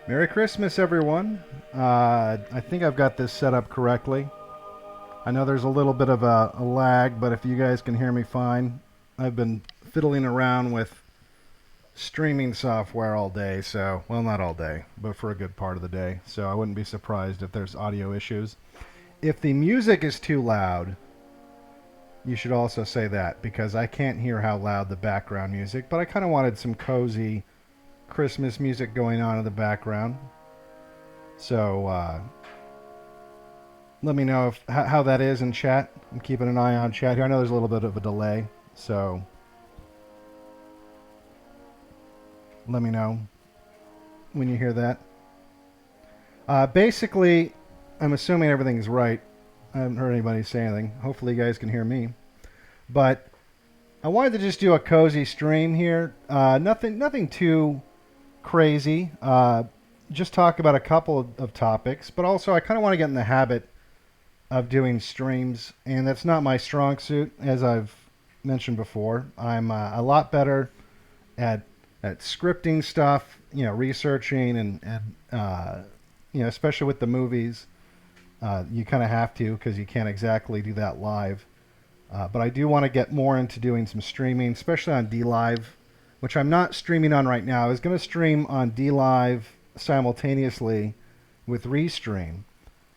Merry Christmas, everyone. I think I've got this set up correctly. I know there's a little bit of a lag, but if you guys can hear me fine, I've been fiddling around with streaming software all day, so, well, not all day, but for a good part of the day, so I wouldn't be surprised if there's audio issues. If the music is too loud, you should also say that, because I can't hear how loud the background music, but I kind of wanted some cozy Christmas music going on in the background. So let me know how that is in chat. I'm keeping an eye on chat here. I know there's a little bit of a delay, so let me know when you hear that. Basically, I'm assuming everything's right. I haven't heard anybody say anything. Hopefully you guys can hear me. But I wanted to just do a cozy stream here. Nothing too crazy. Just talk about a couple of topics, but also I kind of want to get in the habit of doing streams, and that's not my strong suit, as I've mentioned before. I'm a lot better at scripting stuff, researching, and especially with the movies, you kind of have to, because you can't exactly do that live. But I do want to get more into doing some streaming, especially on DLive, which I'm not streaming on right now. I was going to stream on DLive simultaneously with Restream,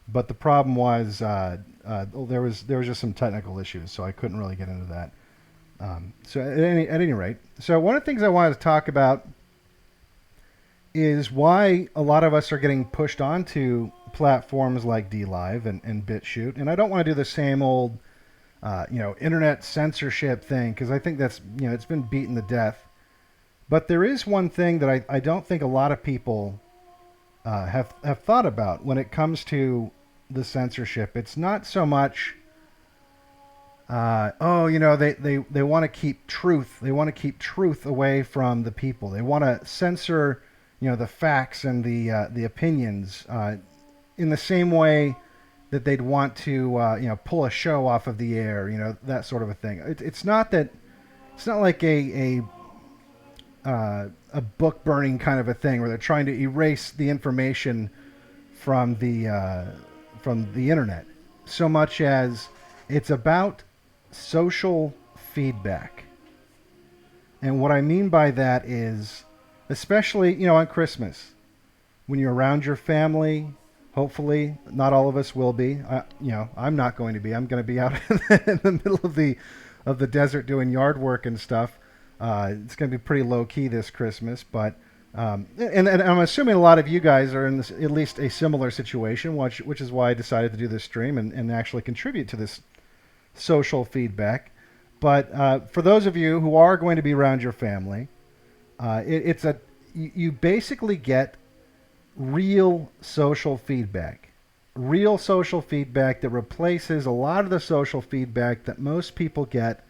but the problem was there was just some technical issues, so I couldn't really get into that. So at any rate, so one of the things I wanted to talk about is why a lot of us are getting pushed onto platforms like DLive and BitChute, and I don't want to do the same old internet censorship thing, because I think that's it's been beaten to death. But there is one thing that I don't think a lot of people have thought about when it comes to the censorship. It's not so much, they want to keep truth. They want to keep truth away from the people. They want to censor, the facts and the opinions in the same way that they'd want to, pull a show off of the air, that sort of a thing. It's not like a book burning kind of a thing where they're trying to erase the information from the internet, so much as it's about social feedback. And what I mean by that is, especially on Christmas, when you're around your family. Hopefully, not all of us will be. I'm not going to be. I'm going to be out in the middle of the desert doing yard work and stuff. It's going to be pretty low key this Christmas, but and I'm assuming a lot of you guys are in at least a similar situation, which is why I decided to do this stream and actually contribute to this social feedback. But for those of you who are going to be around your family, you basically get real social feedback that replaces a lot of the social feedback that most people get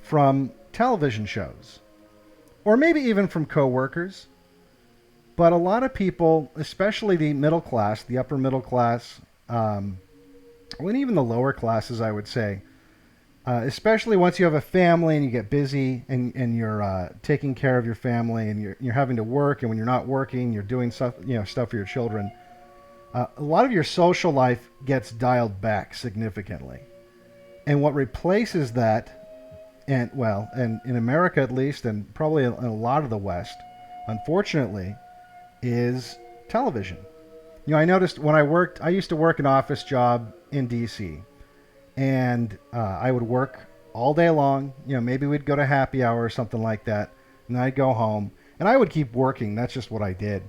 from television shows, or maybe even from coworkers. But a lot of people, especially the middle class, the upper middle class, and even the lower classes, I would say, especially once you have a family and you get busy and you're taking care of your family and you're having to work, and when you're not working, you're doing stuff for your children. A lot of your social life gets dialed back significantly, and what replaces that, and in America at least, and probably in a lot of the West, unfortunately, is television. I noticed when I used to work an office job in DC. And I would work all day long. Maybe we'd go to happy hour or something like that. And I'd go home. And I would keep working. That's just what I did.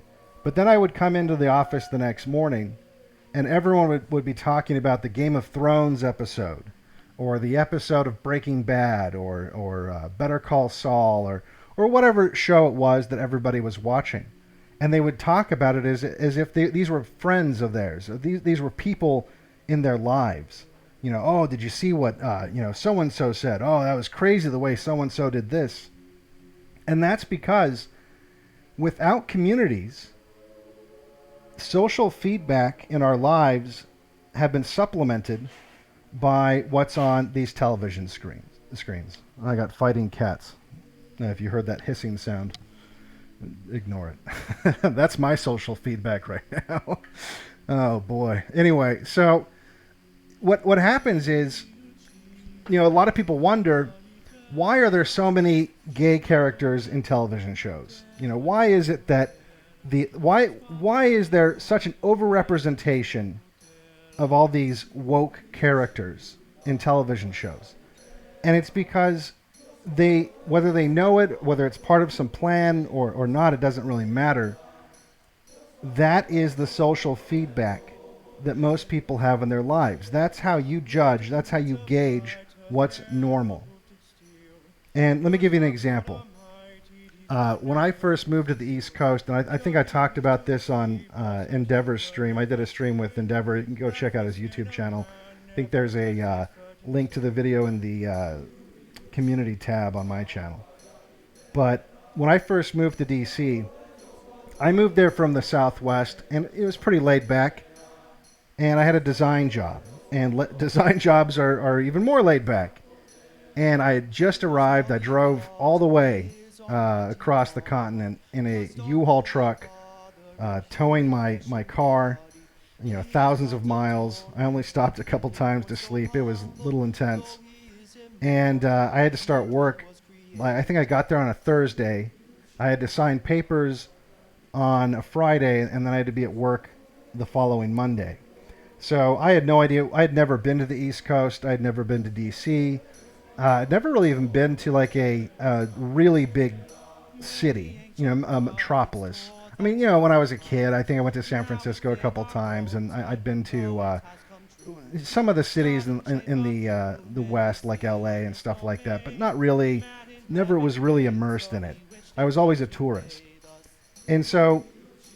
But then I would come into the office the next morning, and everyone would be talking about the Game of Thrones episode, or the episode of Breaking Bad, or Better Call Saul, or whatever show it was that everybody was watching. And they would talk about it as if these were friends of theirs. These were people in their lives. Oh, did you see what, so-and-so said? Oh, that was crazy the way so-and-so did this. And that's because without communities, social feedback in our lives have been supplemented by what's on these television screens. I got fighting cats. If you heard that hissing sound, ignore it. That's my social feedback right now. Oh boy. Anyway, so what happens is, a lot of people wonder, why are there so many gay characters in television shows? Why is it that why is there such an overrepresentation of all these woke characters in television shows? And it's because whether they know it, whether it's part of some plan or not, it doesn't really matter. That is the social feedback that most people have in their lives. That's how you judge, that's how you gauge what's normal. And let me give you an example. When I first moved to the East Coast, and I think I talked about this on Endeavor's stream. I did a stream with Endeavor. You can go check out his YouTube channel. I think there's a link to the video in the community tab on my channel. But when I first moved to DC, I moved there from the Southwest, and it was pretty laid back. And I had a design job. And design jobs are even more laid back. And I had just arrived. I drove all the way across the continent in a U-Haul truck, towing my car, thousands of miles. I only stopped a couple times to sleep. It was a little intense. And I had to start work. I think I got there on a Thursday. I had to sign papers on a Friday, and then I had to be at work the following Monday. So I had no idea. I had never been to the East Coast. I had never been to DC. I'd never really even been to like a really big city, a metropolis. I mean, when I was a kid, I think I went to San Francisco a couple times, and I'd been to some of the cities in the West, like LA and stuff like that, but not really, never was really immersed in it. I was always a tourist. And so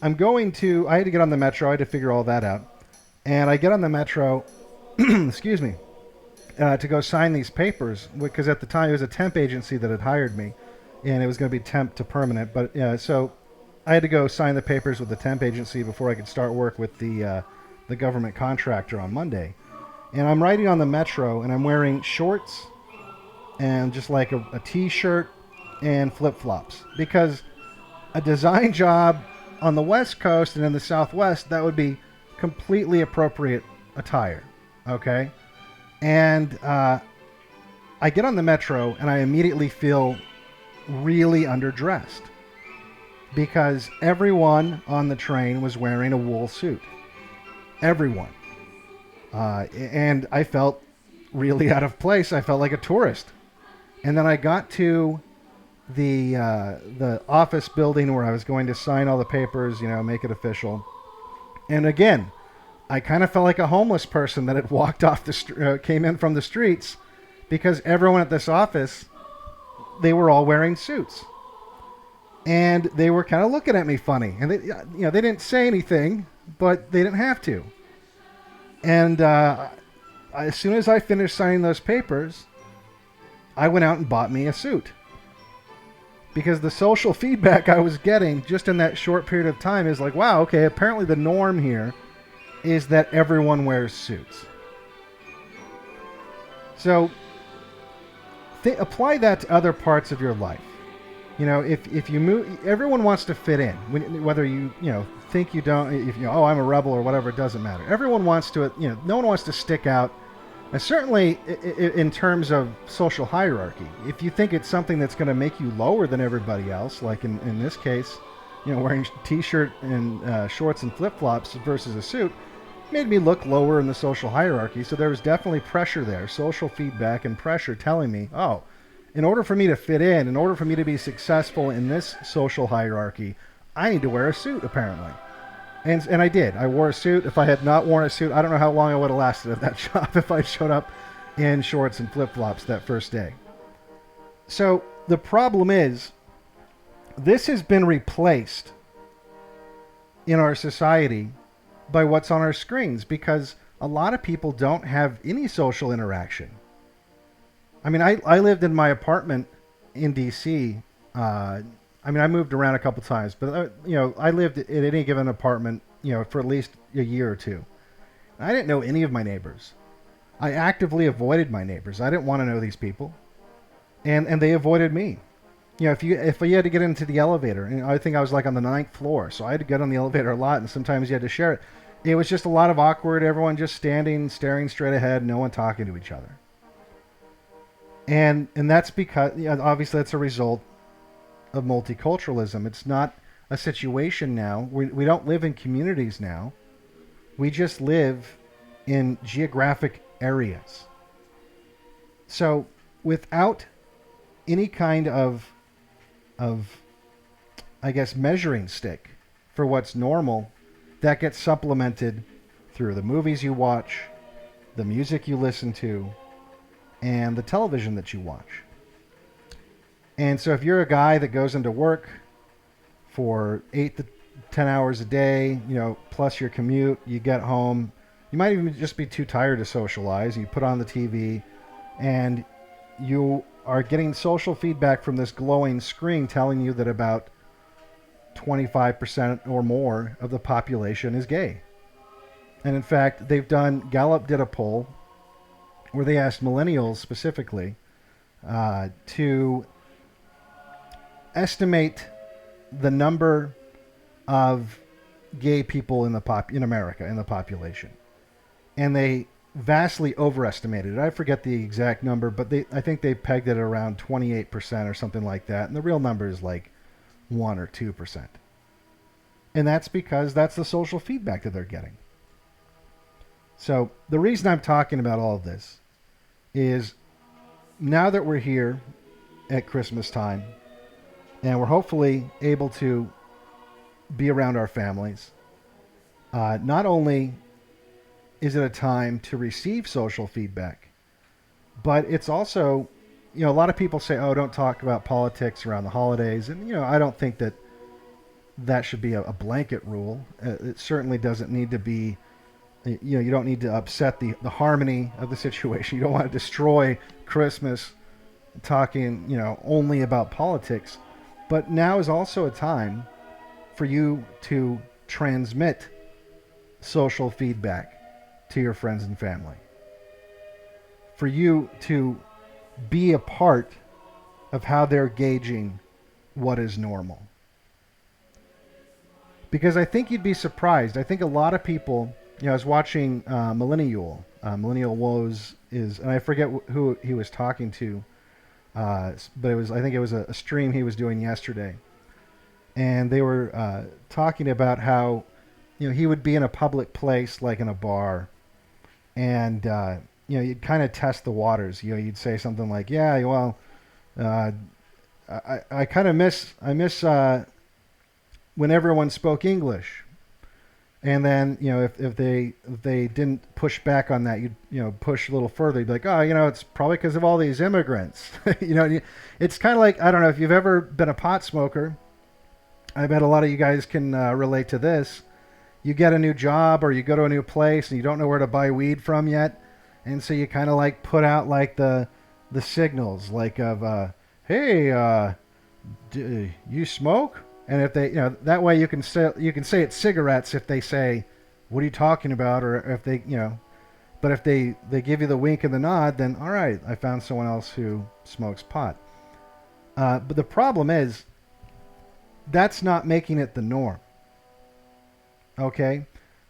I had to get on the metro, I had to figure all that out. And I get on the metro, excuse me, to go sign these papers, because at the time it was a temp agency that had hired me, and it was going to be temp to permanent. But so I had to go sign the papers with the temp agency before I could start work with the government contractor on Monday. And I'm riding on the metro, and I'm wearing shorts and just like a t-shirt and flip-flops, because a design job on the West Coast and in the Southwest, that would be completely appropriate attire. Okay? And I get on the metro, and I immediately feel really underdressed, because everyone on the train was wearing a wool suit. Everyone. And I felt really out of place. I felt like a tourist. And then I got to the office building where I was going to sign all the papers, make it official. And again, I kind of felt like a homeless person that had walked off came in from the streets, because everyone at this office, they were all wearing suits. And they were kind of looking at me funny. And they didn't say anything, but they didn't have to. And as soon as I finished signing those papers, I went out and bought me a suit. Because the social feedback I was getting just in that short period of time is like, wow, okay, apparently the norm here is that everyone wears suits. So apply that to other parts of your life. If you move, everyone wants to fit in. Whether you think you don't, if I'm a rebel or whatever, it doesn't matter. Everyone wants to, no one wants to stick out. And certainly in terms of social hierarchy, if you think it's something that's going to make you lower than everybody else, like in this case, wearing t-shirt and shorts and flip-flops versus a suit, made me look lower in the social hierarchy. So there was definitely pressure there, social feedback and pressure telling me, in order for me to fit in order for me to be successful in this social hierarchy, I need to wear a suit, apparently. And I did. I wore a suit. If I had not worn a suit, I don't know how long I would have lasted at that job if I showed up in shorts and flip-flops that first day. So the problem is, this has been replaced in our society by what's on our screens, because a lot of people don't have any social interaction. I mean, I lived in my apartment in DC. I mean, I moved around a couple times, but I lived at any given apartment, for at least a year or two. I didn't know any of my neighbors. I actively avoided my neighbors. I didn't want to know these people, and they avoided me. If you had to get into the elevator, and I think I was like on the 9th floor, so I had to get on the elevator a lot, and sometimes you had to share it. It was just a lot of awkward, everyone just standing, staring straight ahead, no one talking to each other. And that's because, obviously that's a result of multiculturalism. It's not a situation now. We don't live in communities now. We just live in geographic areas. So without any kind of I guess measuring stick for what's normal, that gets supplemented through the movies you watch, the music you listen to, and the television that you watch. And so if you're a guy that goes into work for 8 to 10 hours a day, plus your commute, you get home, you might even just be too tired to socialize. You put on the TV and you are getting social feedback from this glowing screen telling you that about 25% or more of the population is gay. And in fact, Gallup did a poll where they asked millennials specifically to estimate the number of gay people in America, in the population. And they vastly overestimated it. I forget the exact number, but I think they pegged it at around 28% or something like that. And the real number is like 1 or 2%. And that's because that's the social feedback that they're getting. So the reason I'm talking about all of this is now that we're here at Christmas time and we're hopefully able to be around our families, not only is it a time to receive social feedback, but it's also, a lot of people say, oh, don't talk about politics around the holidays. And, I don't think that should be a blanket rule. It certainly doesn't need to be, you don't need to upset the harmony of the situation. You don't want to destroy Christmas talking, only about politics. But now is also a time for you to transmit social feedback to your friends and family. For you to be a part of how they're gauging what is normal. Because I think you'd be surprised. I think a lot of people, I was watching Millennial Woes and I forget who he was talking to, but I think it was a stream he was doing yesterday. And they were talking about how, he would be in a public place, like in a bar, and you'd kind of test the waters. You'd say something like, "Yeah, well, I kind of miss when everyone spoke English." And then if they didn't push back on that, you'd push a little further. You'd be like, "Oh, it's probably because of all these immigrants." It's kind of like, I don't know if you've ever been a pot smoker. I bet a lot of you guys can relate to this. You get a new job or you go to a new place and you don't know where to buy weed from yet. And so you kind of like put out like the signals like of, hey, do you smoke? And if they, that way you can say it's cigarettes if they say, what are you talking about? Or if they, but if they give you the wink and the nod, then all right, I found someone else who smokes pot. But the problem is that's not making it the norm. Okay?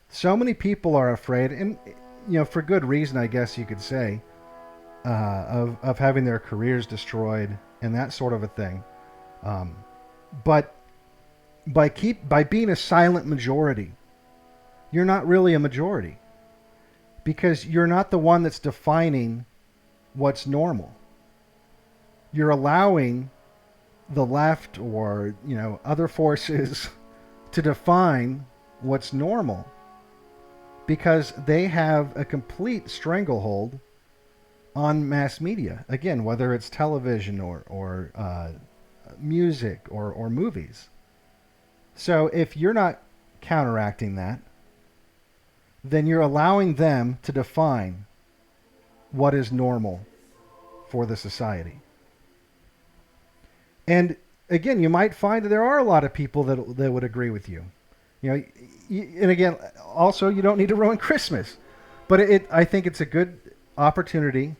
So many people are afraid, and for good reason, I guess you could say, of having their careers destroyed and that sort of a thing. But by being a silent majority, you're not really a majority, because you're not the one that's defining what's normal. You're allowing the left or other forces to define what's normal, because they have a complete stranglehold on mass media. Again, whether it's television or music or movies. So if you're not counteracting that, then you're allowing them to define what is normal for the society. And again, you might find that there are a lot of people that would agree with you. You know, and again, also you don't need to ruin Christmas, but I think it's a good opportunity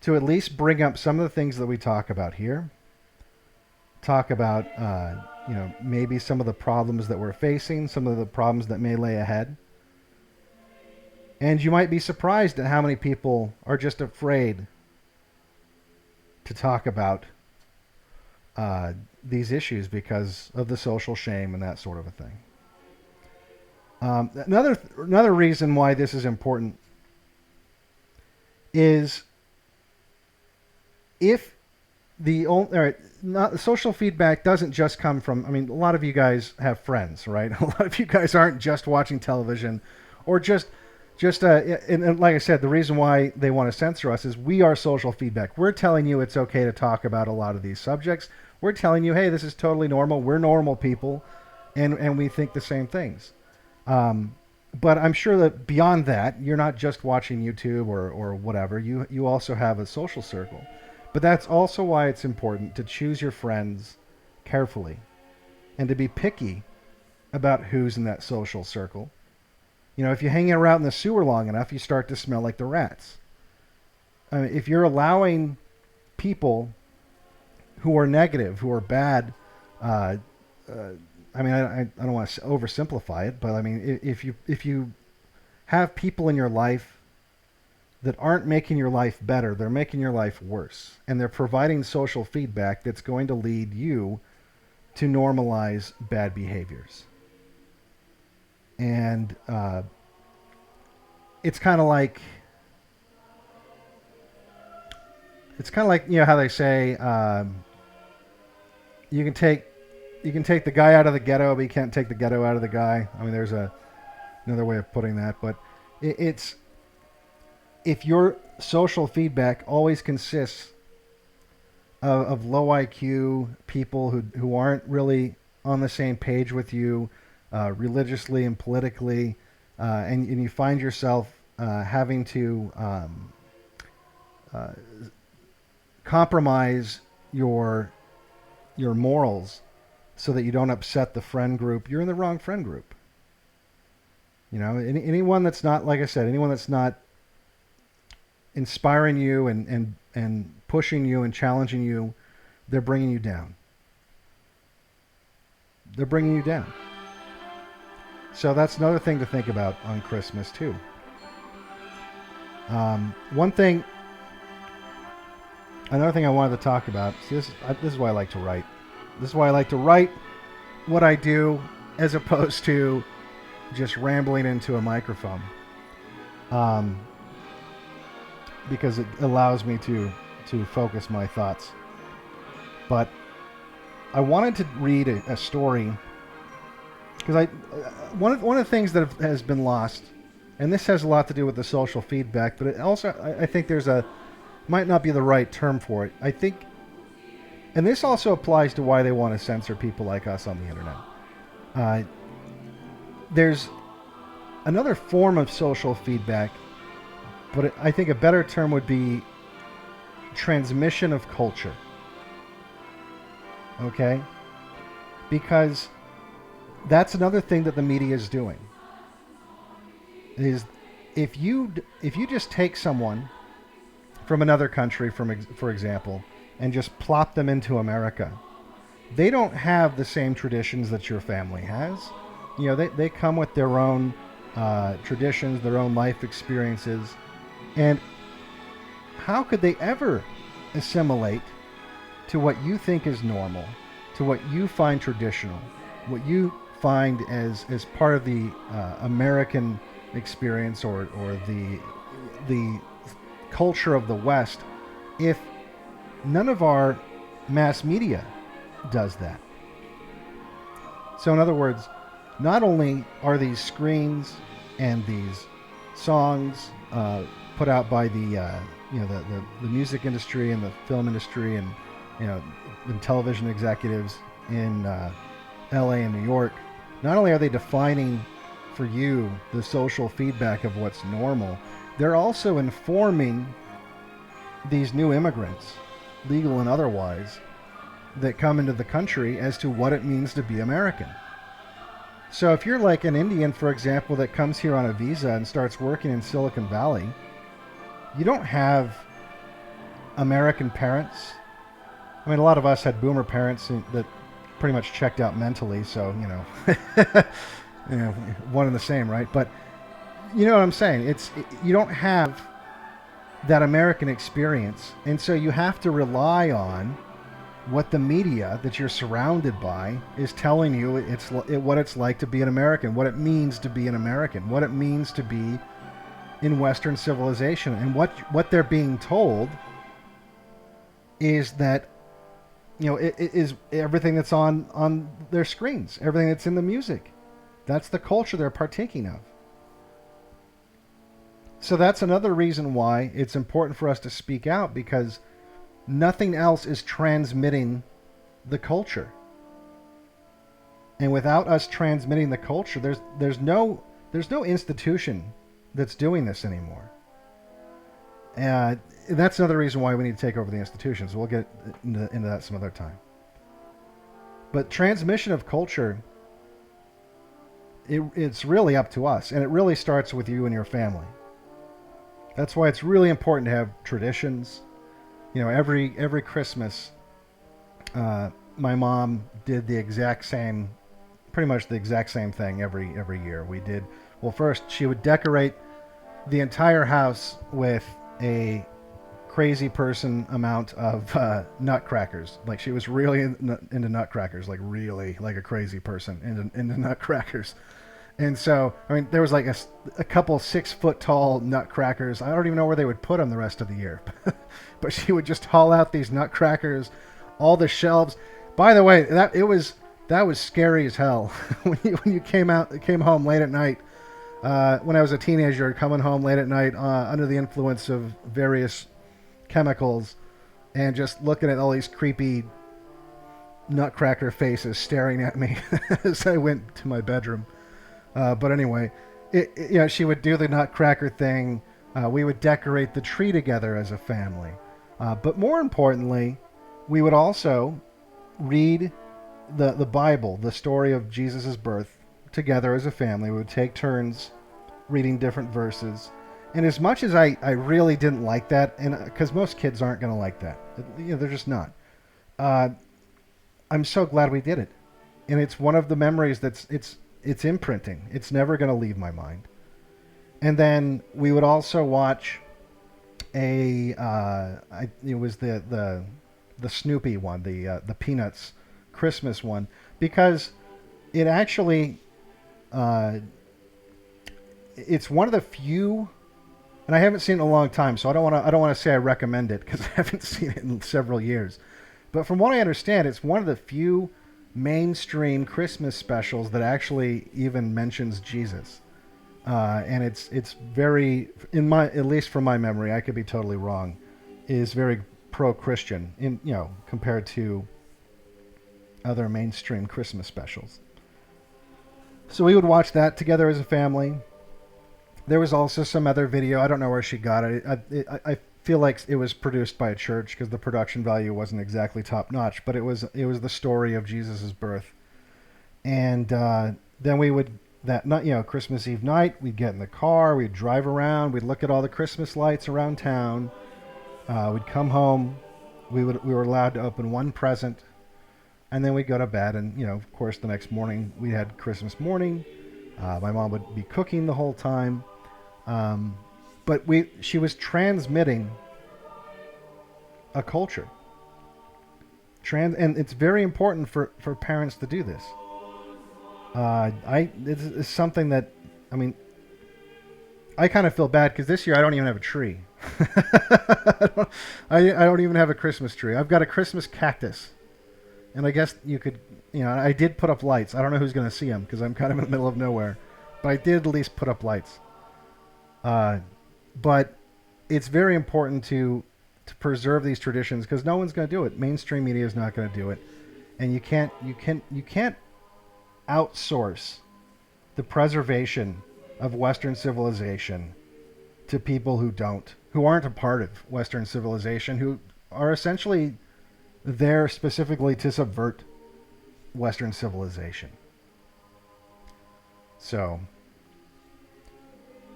to at least bring up some of the things that we talk about here. Talk about maybe some of the problems that we're facing, some of the problems that may lay ahead. And you might be surprised at how many people are just afraid to talk about these issues because of the social shame and that sort of a thing. Another reason why this is important is if social feedback doesn't just come from, I mean, a lot of you guys have friends, right? A lot of you guys aren't just watching television or and like I said, the reason why they want to censor us is we are social feedback. We're telling you it's okay to talk about a lot of these subjects. We're telling you, hey, this is totally normal. We're normal people, and we think the same things. But I'm sure that beyond that, you're not just watching YouTube or whatever. You also have a social circle. But that's also why it's important to choose your friends carefully and to be picky about who's in that social circle. You know, if you're hanging around in the sewer long enough, you start to smell like the rats. I mean, if you're allowing people who are negative, who are bad, I mean, I don't want to oversimplify it, but I mean, if you have people in your life that aren't making your life better, they're making your life worse, and they're providing social feedback that's going to lead you to normalize bad behaviors. And it's kind of like how they say you can take the guy out of the ghetto, but you can't take the ghetto out of the guy. I mean, there's another way of putting that, but it's if your social feedback always consists of low IQ people who aren't really on the same page with you religiously and politically, and you find yourself having to compromise your morals so that you don't upset the friend group, you're in the wrong friend group. You know, anyone that's not, like I said, anyone that's not inspiring you and pushing you and challenging you, they're bringing you down. They're bringing you down. So that's another thing to think about on Christmas too. Another thing I wanted to talk about. See, this is why I like to write. This is why I like to write what I do, as opposed to just rambling into a microphone. Because it allows me to focus my thoughts. But I wanted to read a story because one of the things that has been lost, and this has a lot to do with the social feedback, but it also I think might not be the right term for it. I think, and this also applies to why they want to censor people like us on the internet. There's another form of social feedback, but I think a better term would be transmission of culture. Okay? Because that's another thing that the media is doing. Is if you just take someone from another country, for example, and just plop them into America, they don't have the same traditions that your family has. You know, they come with their own traditions, their own life experiences, and how could they ever assimilate to what you think is normal, to what you find traditional, what you find as part of the American experience or the culture of the West, if none of our mass media does that? So in other words, not only are these screens and these songs put out by the music industry and the film industry and you know, and television executives in L.A. and New York, not only are they defining for you the social feedback of what's normal, they're also informing these new immigrants, legal and otherwise, that come into the country as to what it means to be American. So if you're like an Indian, for example, that comes here on a visa and starts working in Silicon Valley, you don't have American parents. I mean, a lot of us had boomer parents that pretty much checked out mentally, so, you know, you know, one and the same, right? But you know what I'm saying? You don't have that American experience, and so you have to rely on what the media that you're surrounded by is telling you what it's like to be an American, what it means to be an American, what it means to be in Western civilization. And what they're being told is that, you know, it is everything that's on their screens, everything that's in the music. That's the culture they're partaking of. So that's another reason why it's important for us to speak out, because nothing else is transmitting the culture. And without us transmitting the culture, there's no institution that's doing this anymore. And that's another reason why we need to take over the institutions. We'll get into that some other time. But transmission of culture, it's really up to us, and it really starts with you and your family. That's why it's really important to have traditions. You know, every Christmas, my mom did pretty much the exact same thing every year. Well, first she would decorate the entire house with a crazy person amount of nutcrackers. Like, she was really into nutcrackers, like really like a crazy person into nutcrackers. And so, I mean, there was like a couple 6-foot tall nutcrackers. I don't even know where they would put them the rest of the year. But she would just haul out these nutcrackers, all the shelves. By the way, that was scary as hell when you came home late at night. When I was a teenager, coming home late at night under the influence of various chemicals, and just looking at all these creepy nutcracker faces staring at me as I went to my bedroom. But anyway, you know, she would do the nutcracker thing. We would decorate the tree together as a family. But more importantly, we would also read the Bible, the story of Jesus' birth, together as a family. We would take turns reading different verses. And as much as I really didn't like that, and because most kids aren't going to like that, you know, they're just not. I'm so glad we did it. And it's one of the memories it's imprinting. It's never going to leave my mind. And then we would also watch it was the Snoopy one, the Peanuts Christmas one, because it actually it's one of the few, and I haven't seen it in a long time, so I don't want to say I recommend it because I haven't seen it in several years. But from what I understand, it's one of the few mainstream Christmas specials that actually even mentions Jesus. And it's very, at least from my memory, I could be totally wrong, is very pro-Christian compared to other mainstream Christmas specials. So we would watch that together as a family. There was also some other video. I don't know where she got it. I feel like it was produced by a church because the production value wasn't exactly top notch, but it was the story of Jesus' birth. And then we would, that night, Christmas Eve night, we'd get in the car, we'd drive around, we'd look at all the Christmas lights around town. We'd come home, we were allowed to open one present, and then we'd go to bed. And of course, the next morning we had Christmas morning. My mom would be cooking the whole time. But she was transmitting a culture. And it's very important for parents to do this. It's something that, I kind of feel bad because this year I don't even have a tree. I don't even have a Christmas tree. I've got a Christmas cactus. And I guess you could, I did put up lights. I don't know who's going to see them because I'm kind of in the middle of nowhere. But I did at least put up lights. But it's very important to to preserve these traditions because no one's going to do it. Mainstream media is not going to do it, and you can't outsource the preservation of Western civilization to people who aren't a part of Western civilization, who are essentially there specifically to subvert Western civilization. So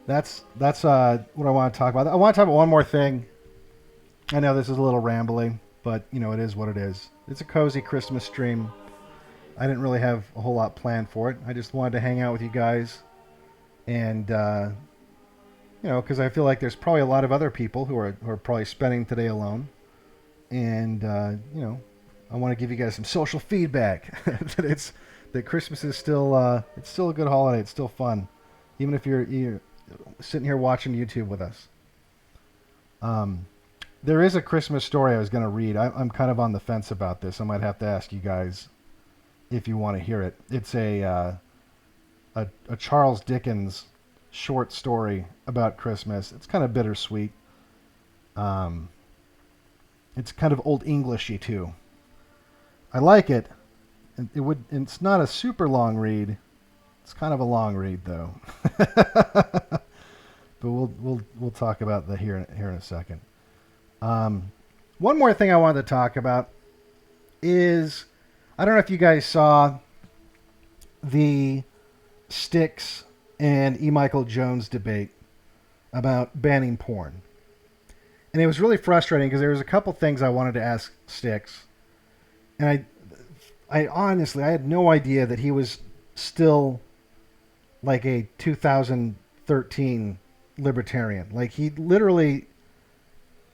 that's what I want to talk about. I want to talk about one more thing. I know this is a little rambling, but it is what it is. It's a cozy Christmas stream. I didn't really have a whole lot planned for it. I just wanted to hang out with you guys, and because I feel like there's probably a lot of other people who are probably spending today alone, and I want to give you guys some social feedback that Christmas is still it's still a good holiday. It's still fun, even if you're sitting here watching YouTube with us. There is a Christmas story I was going to read. I'm kind of on the fence about this. I might have to ask you guys if you want to hear it. It's a Charles Dickens short story about Christmas. It's kind of bittersweet. It's kind of Old Englishy too. I like it. It's not a super long read. It's kind of a long read though. But we'll talk about that here in a second. One more thing I wanted to talk about is, I don't know if you guys saw the Styx and E. Michael Jones debate about banning porn. And it was really frustrating because there was a couple things I wanted to ask Styx. And I honestly, I had no idea that he was still like a 2013 libertarian. Like, he literally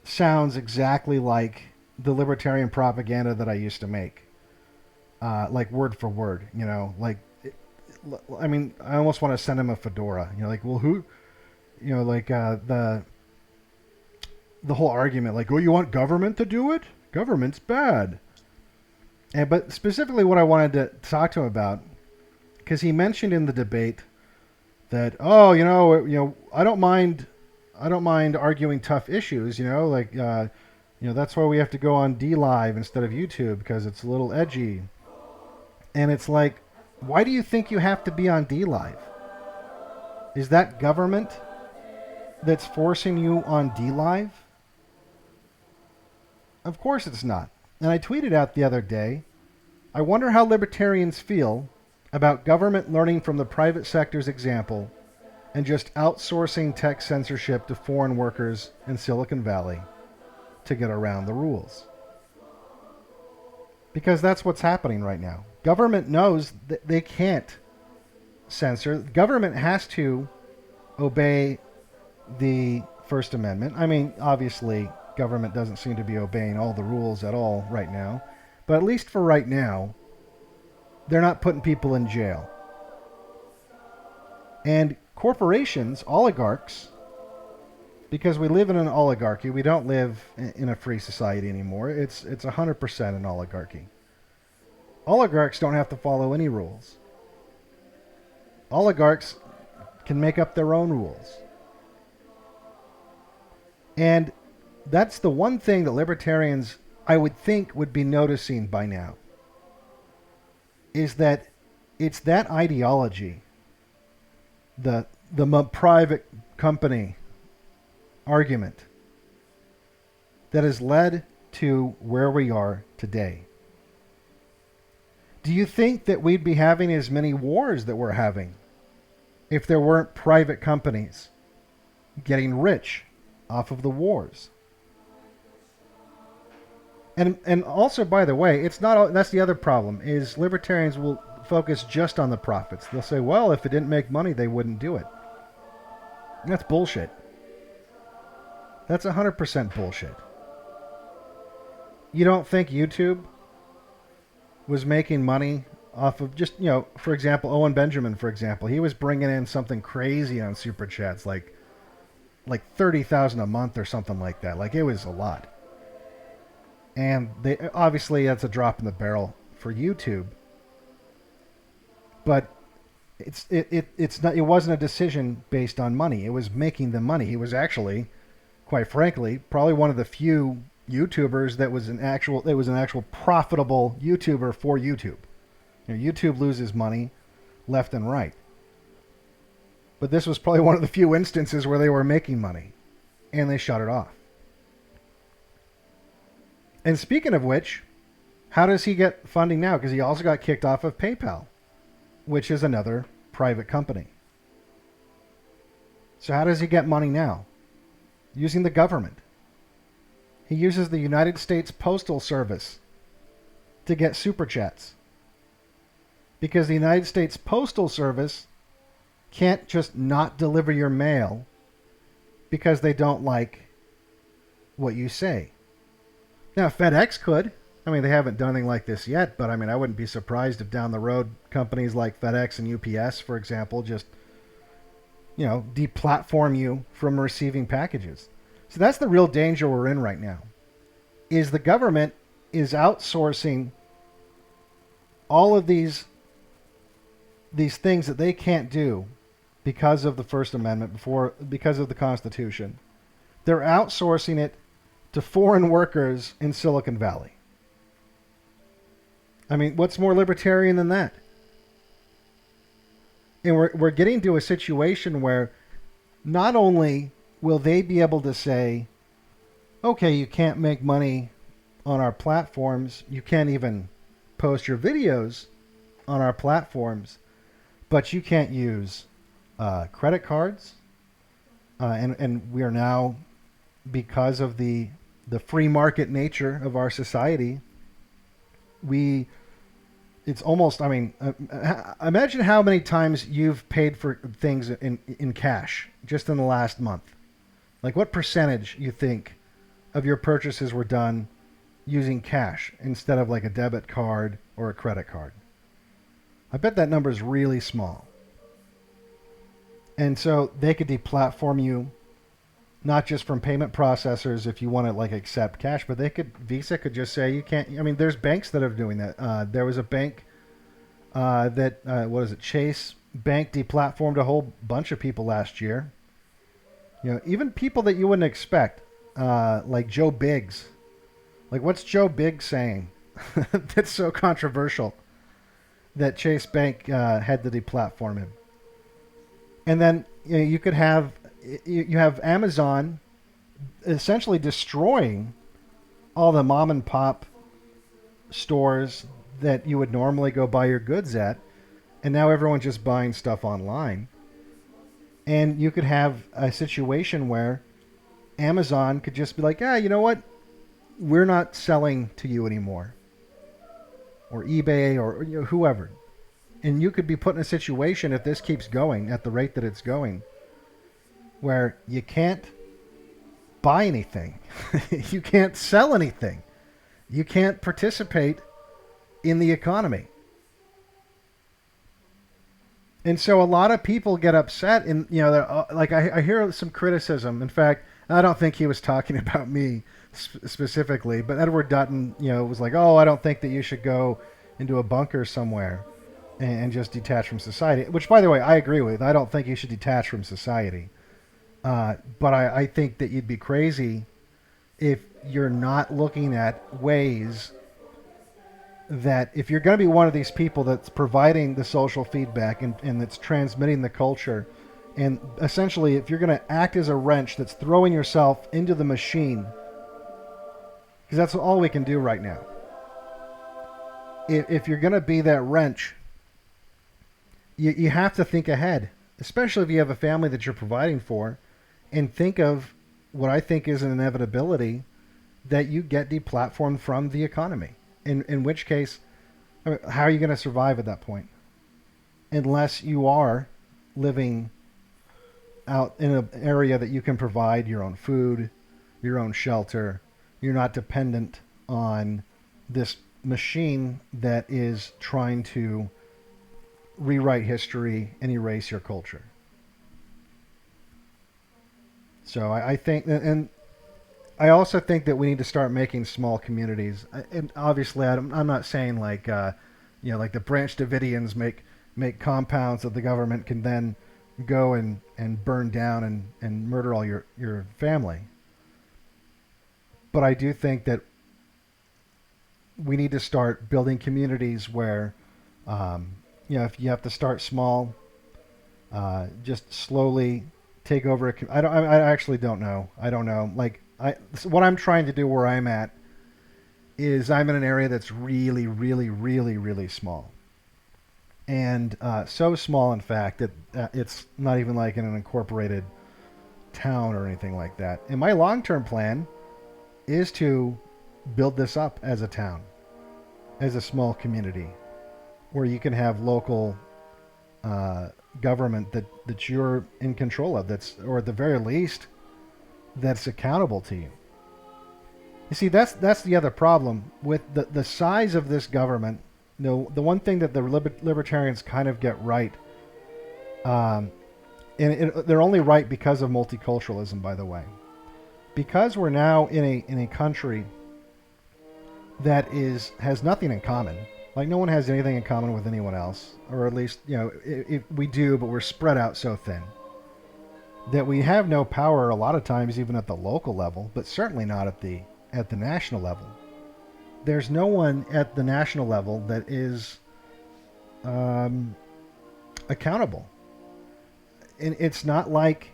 sounds exactly like the libertarian propaganda that I used to make. Like word for word, I mean, I almost want to send him a fedora. Well, who, the whole argument, like, oh, you want government to do it? Government's bad. But specifically what I wanted to talk to him about, because he mentioned in the debate that, oh, I don't mind arguing tough issues, that's why we have to go on DLive instead of YouTube, because it's a little edgy. And it's like, why do you think you have to be on DLive? Is that government that's forcing you on DLive? Of course it's not. And I tweeted out the other day, I wonder how libertarians feel about government learning from the private sector's example and just outsourcing tech censorship to foreign workers in Silicon Valley to get around the rules. Because that's what's happening right now. Government knows that they can't censor. Government has to obey the First Amendment. I mean, obviously, government doesn't seem to be obeying all the rules at all right now. But at least for right now, they're not putting people in jail. And corporations, oligarchs, because we live in an oligarchy, we don't live in a free society anymore. It's 100% an oligarchy. Oligarchs don't have to follow any rules. Oligarchs can make up their own rules. And that's the one thing that libertarians, I would think, would be noticing by now, is that it's that ideology, the private company argument, that has led to where we are today. Do you think that we'd be having as many wars that we're having if there weren't private companies getting rich off of the wars? And also, by the way, it's not, that's the other problem, is libertarians will focus just on the profits. They'll say, well, if it didn't make money, they wouldn't do it. And that's bullshit. That's 100% bullshit. You don't think YouTube was making money off of just, for example, Owen Benjamin, for example, he was bringing in something crazy on Super Chats, like 30,000 a month or something like that. Like, it was a lot. And they obviously, that's a drop in the barrel for YouTube. But it's not, it wasn't a decision based on money. It was making the money. He was actually quite frankly, probably one of the few YouTubers that was an actual profitable YouTuber for YouTube. YouTube loses money left and right. But this was probably one of the few instances where they were making money, and they shut it off. And speaking of which, how does he get funding now? Because he also got kicked off of PayPal, which is another private company. So how does he get money now? Using the government. He uses the United States Postal Service to get super chats. Because the United States Postal Service can't just not deliver your mail because they don't like what you say. Now, FedEx could. I mean, they haven't done anything like this yet, but I mean, I wouldn't be surprised if down the road companies like FedEx and UPS, for example, just, deplatform you from receiving packages. So that's the real danger we're in right now, is the government is outsourcing all of these things that they can't do because of the First Amendment, because of the Constitution. They're outsourcing it to foreign workers in Silicon Valley. I mean, what's more libertarian than that? And we're getting to a situation where not only will they be able to say, okay, you can't make money on our platforms, you can't even post your videos on our platforms, but you can't use credit cards. And we are now, because of the free market nature of our society, it's almost, imagine how many times you've paid for things in cash just in the last month. Like, what percentage you think of your purchases were done using cash instead of like a debit card or a credit card? I bet that number is really small. And so they could deplatform you, not just from payment processors if you want to like accept cash, but Visa could just say you can't. I mean, there's banks that are doing that. There was a bank Chase Bank deplatformed a whole bunch of people last year. Even people that you wouldn't expect, like Joe Biggs. Like, what's Joe Biggs saying that's so controversial that Chase Bank had to deplatform him? And then you could have Amazon essentially destroying all the mom and pop stores that you would normally go buy your goods at, and now everyone's just buying stuff online. And you could have a situation where Amazon could just be like, you know what? We're not selling to you anymore. Or eBay or whoever. And you could be put in a situation, if this keeps going at the rate that it's going, where you can't buy anything. You can't sell anything. You can't participate in the economy. And so a lot of people get upset, and I hear some criticism. In fact, I don't think he was talking about me specifically, but Edward Dutton, was like, "Oh, I don't think that you should go into a bunker somewhere and just detach from society." Which, by the way, I agree with. I don't think you should detach from society, but I think that you'd be crazy if you're not looking at ways that, if you're going to be one of these people that's providing the social feedback and that's transmitting the culture, and essentially if you're going to act as a wrench that's throwing yourself into the machine, because that's all we can do right now. If you're going to be that wrench, you have to think ahead, especially if you have a family that you're providing for, and think of what I think is an inevitability that you get deplatformed from the economy. In which case, how are you going to survive at that point? Unless you are living out in an area that you can provide your own food, your own shelter. You're not dependent on this machine that is trying to rewrite history and erase your culture. So I think, and I also think that we need to start making small communities. And obviously, I'm not saying like like the Branch Davidians make compounds that the government can then go and burn down and murder all your family. But I do think that we need to start building communities where, if you have to start small, just slowly take over. I actually don't know. I don't know. What I'm trying to do where I'm at is I'm in an area that's really, really, really, really small. And so small, in fact, that it's not even like in an incorporated town or anything like that. And my long-term plan is to build this up as a town, as a small community, where you can have local government that you're in control of, or at the very least, that's accountable to you. You see, that's the other problem with the size of this government. The one thing that the libertarians kind of get right, and they're only right because of multiculturalism, by the way, because we're now in a country that has nothing in common. Like, no one has anything in common with anyone else, or at least, if we do, but we're spread out so thin that we have no power a lot of times, even at the local level, but certainly not at the national level. There's no one at the national level that is accountable, and it's not like.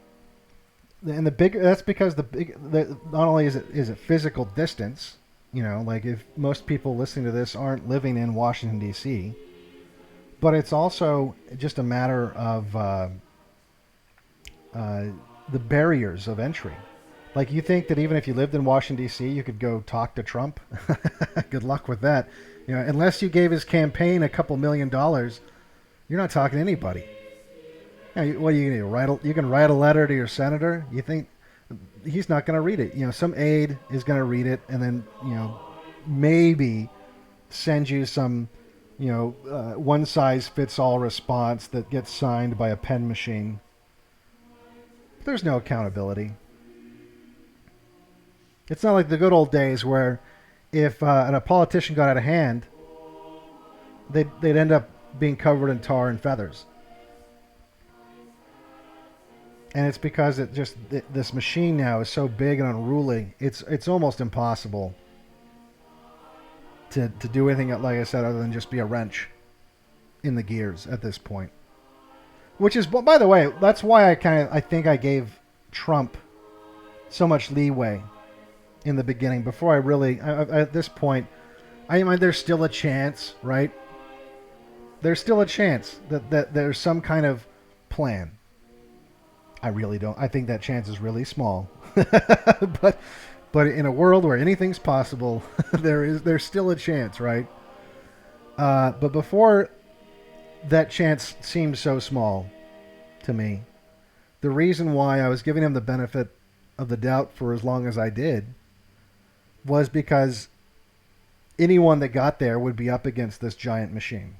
And that's because not only is it physical distance. Like, if most people listening to this aren't living in Washington, D.C., but it's also just a matter of the barriers of entry. Like, you think that even if you lived in Washington, D.C., you could go talk to Trump? Good luck with that. Unless you gave his campaign a couple $1 million, you're not talking to anybody. What are you going to do? You can write a letter to your senator? You think he's not going to read it? Some aide is going to read it and then, maybe send you some, one-size-fits-all response that gets signed by a pen machine. There's no accountability. It's not like the good old days where if a politician got out of hand, they'd end up being covered in tar and feathers. And it's because this machine now is so big and unruly. It's almost impossible to do anything, like I said, other than just be a wrench in the gears at this point. Which is, by the way, that's why I think I gave Trump so much leeway in the beginning. Before I really, at this point, there's still a chance, right? There's still a chance that there's some kind of plan. I really don't. I think that chance is really small. But in a world where anything's possible, there's still a chance, right? But before that chance seemed so small to me, the reason why I was giving him the benefit of the doubt for as long as I did was because anyone that got there would be up against this giant machine.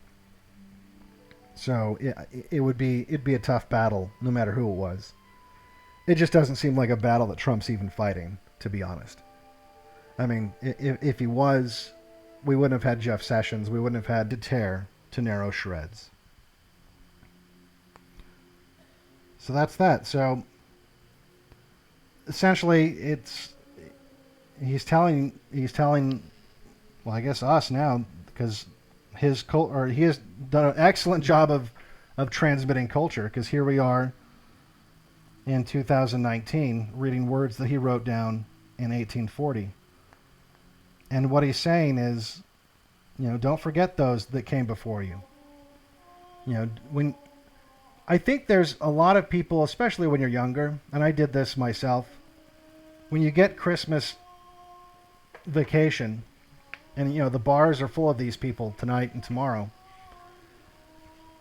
So it'd be a tough battle, no matter who it was. It just doesn't seem like a battle that Trump's even fighting, to be honest. I mean, if he was, we wouldn't have had Jeff Sessions. We wouldn't have had to tear to narrow shreds. So that's that. So essentially, he's telling, well, I guess us now, because he has done an excellent job of transmitting culture, because here we are in 2019 reading words that he wrote down in 1840. And what he's saying is, don't forget those that came before you. When I think there's a lot of people, especially when you're younger, and I did this myself, when you get Christmas vacation and the bars are full of these people tonight and tomorrow,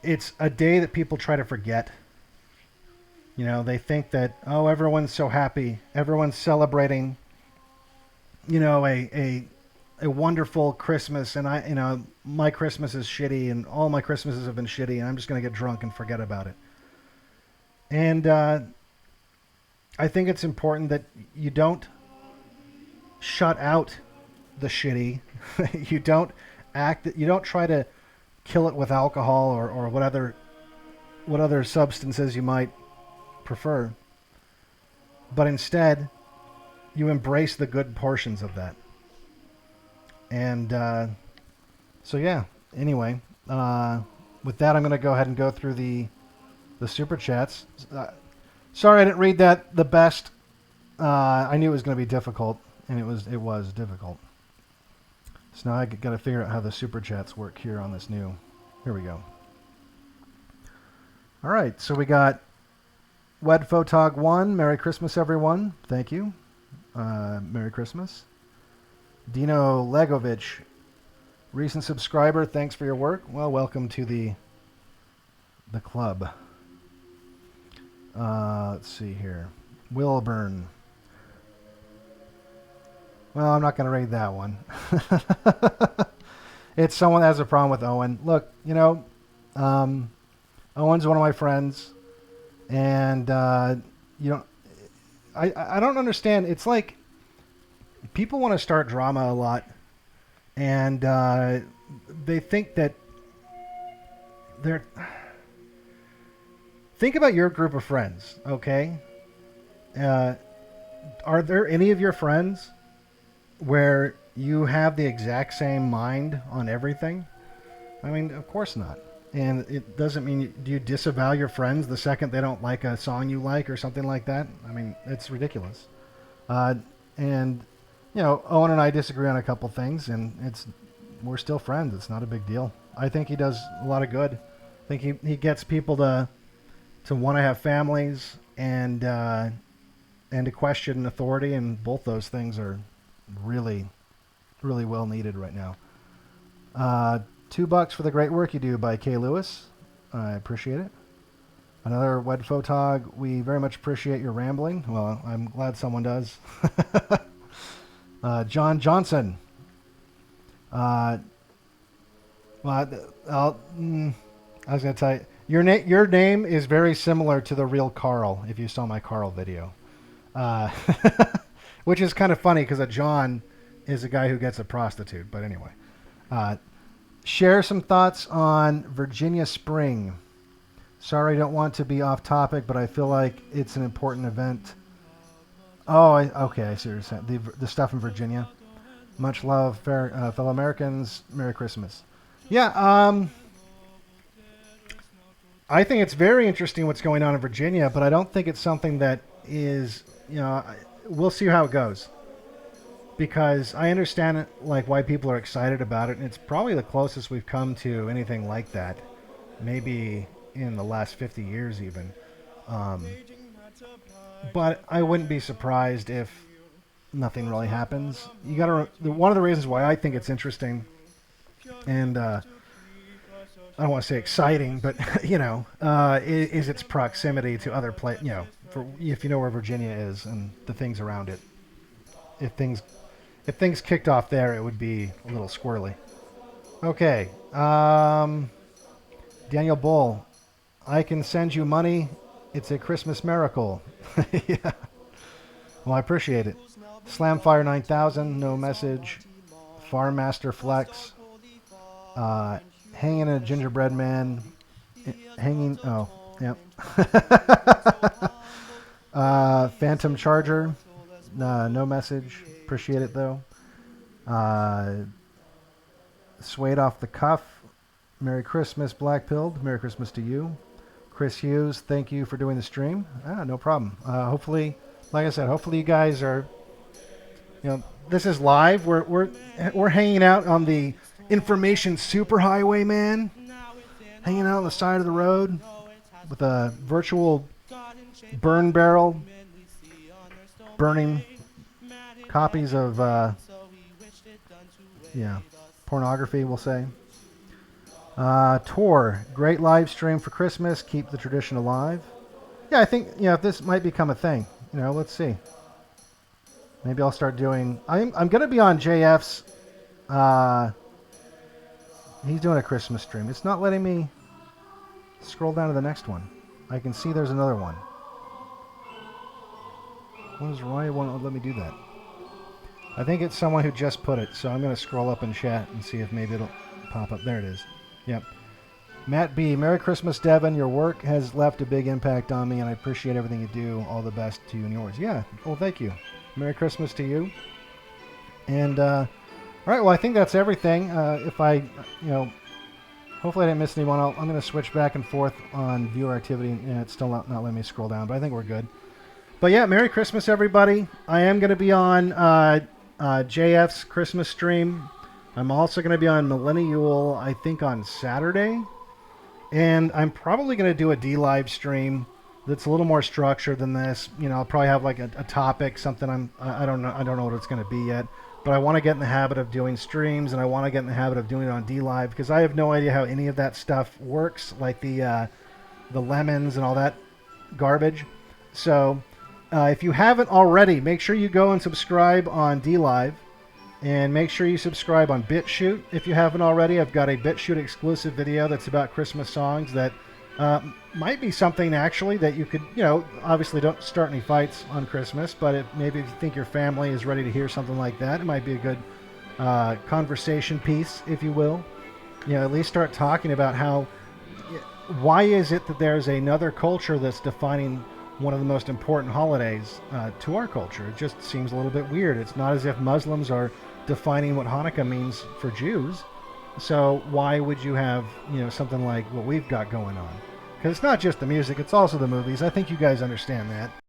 it's a day that people try to forget. They think that, oh, everyone's so happy, everyone's celebrating, a wonderful Christmas, and my Christmas is shitty, and all my Christmases have been shitty, and I'm just going to get drunk and forget about it. And I think it's important that you don't shut out the shitty. You don't try to kill it with alcohol or what other substances you might prefer, but instead you embrace the good portions of that. And so yeah. Anyway, with that, I'm going to go ahead and go through the super chats. Sorry, I didn't read that the best. I knew it was going to be difficult, and it was difficult. So now I got to figure out how the super chats work here on this new. Here we go. All right, so we got WedPhotog1. Merry Christmas, everyone. Thank you. Merry Christmas. Dino Legovich, recent subscriber. Thanks for your work. Well, welcome to the club. Let's see here. Wilburn. Well, I'm not going to read that one. It's someone that has a problem with Owen. Look, you know, Owen's one of my friends, and you know, I don't understand. It's like people want to start drama a lot, and they think that they're. Think about your group of friends, okay? Are there any of your friends where you have the exact same mind on everything? I mean, of course not. And it doesn't mean, do you disavow your friends the second they don't like a song you like or something like that? I mean, it's ridiculous. And, you know, Owen and I disagree on a couple things, and we're still friends. It's not a big deal. I think he does a lot of good. I think he gets people to want to have families and to question authority, and both those things are really, really well needed right now. $2 for the great work you do by Kay Lewis. I appreciate it. Another WedPhotog. We very much appreciate your rambling. Well, I'm glad someone does. John Johnson. I was going to tell you, your name is very similar to the real Carl, if you saw my Carl video. Which is kind of funny because a John is a guy who gets a prostitute. But anyway. Share some thoughts on Virginia Spring. Sorry, I don't want to be off topic, but I feel like it's an important event. Oh, okay, I see what you're saying. The stuff in Virginia. Much love, fellow Americans. Merry Christmas. Yeah, I think it's very interesting what's going on in Virginia, but I don't think it's something that is, you know, we'll see how it goes. Because I understand it, like why people are excited about it, and it's probably the closest we've come to anything like that, maybe in the last 50 years even. But I wouldn't be surprised if nothing really happens. You got to one of the reasons why I think it's interesting, and I don't want to say exciting, but you know, is its proximity to other places. You know, if you know where Virginia is and the things around it. If things kicked off there, it would be a little squirrely. Okay. Daniel Bull. I can send you money. It's a Christmas miracle. Yeah. Well, I appreciate it. Slamfire 9000. No message. Farmmaster Flex. Hanging a gingerbread man. Hanging. Oh, yep. Phantom Charger. No message. Appreciate it though. Swayed off the cuff. Merry Christmas, BlackPilled. Merry Christmas to you. Chris Hughes, thank you for doing the stream. No problem. Hopefully, like I said, hopefully you guys are, you know, this is live. We're hanging out on the information superhighway, man. Hanging out on the side of the road with a virtual burn barrel, burning copies of pornography, we'll say. Tor, great live stream for Christmas. Keep the tradition alive. Yeah, I think, you know, this might become a thing. You know, let's see. Maybe I'll start doing. I'm going to be on JF's. He's doing a Christmas stream. It's not letting me scroll down to the next one. I can see there's another one. Why won't it let me do that? I think it's someone who just put it, so I'm going to scroll up in chat and see if maybe it'll pop up. There it is. Yep. Matt B. Merry Christmas, Devin. Your work has left a big impact on me, and I appreciate everything you do. All the best to you and yours. Yeah. Well, thank you. Merry Christmas to you. And all right, well, I think that's everything. If I, hopefully I didn't miss anyone. I'm going to switch back and forth on viewer activity, and it's still not letting me scroll down, but I think we're good. But yeah, Merry Christmas, everybody. I am going to be on JF's Christmas stream. I'm also going to be on Millennial, I think, on Saturday. And I'm probably going to do a D-Live stream that's a little more structured than this. I'll probably have like a topic, something I don't know what it's going to be yet. But I want to get in the habit of doing streams, and I want to get in the habit of doing it on D-Live, because I have no idea how any of that stuff works, like the lemons and all that garbage. So if you haven't already, make sure you go and subscribe on D-Live, and make sure you subscribe on BitChute if you haven't already. I've got a BitChute exclusive video that's about Christmas songs that might be something actually that you could, obviously don't start any fights on Christmas, but maybe if you think your family is ready to hear something like that, it might be a good conversation piece, if you will. At least start talking about why is it that there's another culture that's defining one of the most important holidays to our culture. It just seems a little bit weird. It's not as if Muslims are defining what Hanukkah means for Jews. So why would you have, something like what we've got going on? Because it's not just the music, it's also the movies. I think you guys understand that.